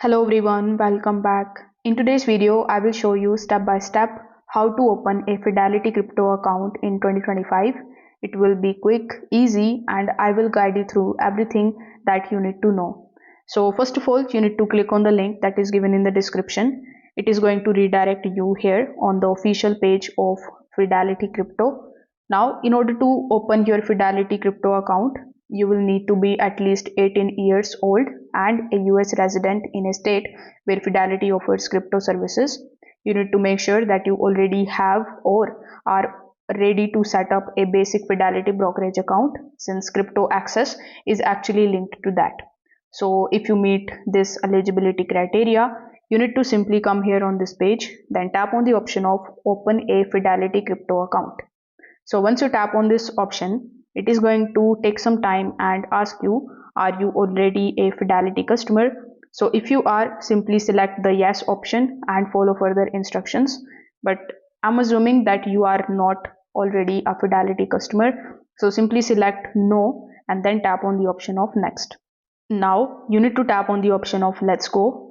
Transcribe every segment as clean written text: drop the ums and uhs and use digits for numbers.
Hello everyone, welcome back. In today's video, I will show you step by step how to open a Fidelity crypto account in 2025. It will be quick, easy, and I will guide you through everything that you need to know. So first of all, you need to click on the link that is given in the description. It is going to redirect you here on the official page of Fidelity Crypto. Now, in order to open your Fidelity crypto account, you will need to be at least 18 years old and a US resident in a state where Fidelity offers crypto services. You need to make sure that you already have or are ready to set up a basic Fidelity brokerage account, since crypto access is actually linked to that. So if you meet this eligibility criteria, you need to simply come here on this page, then tap on the option of open a Fidelity crypto account. So once you tap on this option, it is going to take some time and ask you, are you already a Fidelity customer? So if you are, simply select the yes option and follow further instructions. But I'm assuming that you are not already a Fidelity customer. So simply select no and then tap on the option of next. Now you need to tap on the option of let's go,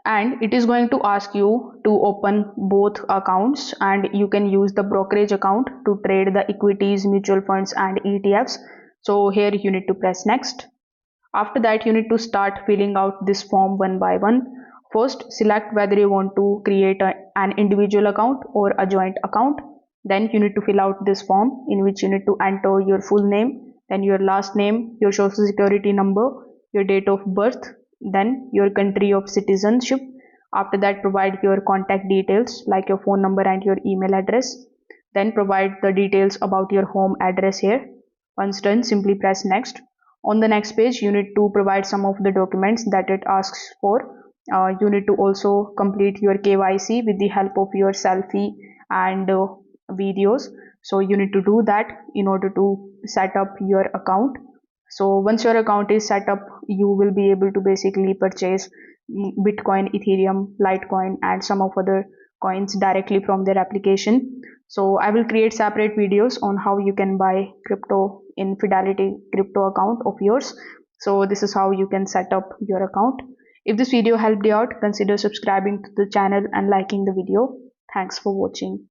and it is going to ask you to open both accounts, and you can use the brokerage account to trade the equities, mutual funds and ETFs. So here you need to press next. After that, you need to start filling out this form one by one. First, select whether you want to create an individual account or a joint account. Then you need to fill out this form, in which you need to enter your full name, then your last name, your social security number, your date of birth, then your country of citizenship. After that, provide your contact details like your phone number and your email address. Then provide the details about your home address here. Once done, simply press next. On the next page, you need to provide some of the documents that it asks for. You need to also complete your KYC with the help of your selfie and videos. So you need to do that in order to set up your account. So once your account is set up, you will be able to basically purchase Bitcoin, Ethereum, Litecoin and some of other coins directly from their application. So I will create separate videos on how you can buy crypto in Fidelity crypto account of yours. So this is how you can set up your account. If this video helped you out, consider subscribing to the channel and liking the video. Thanks for watching.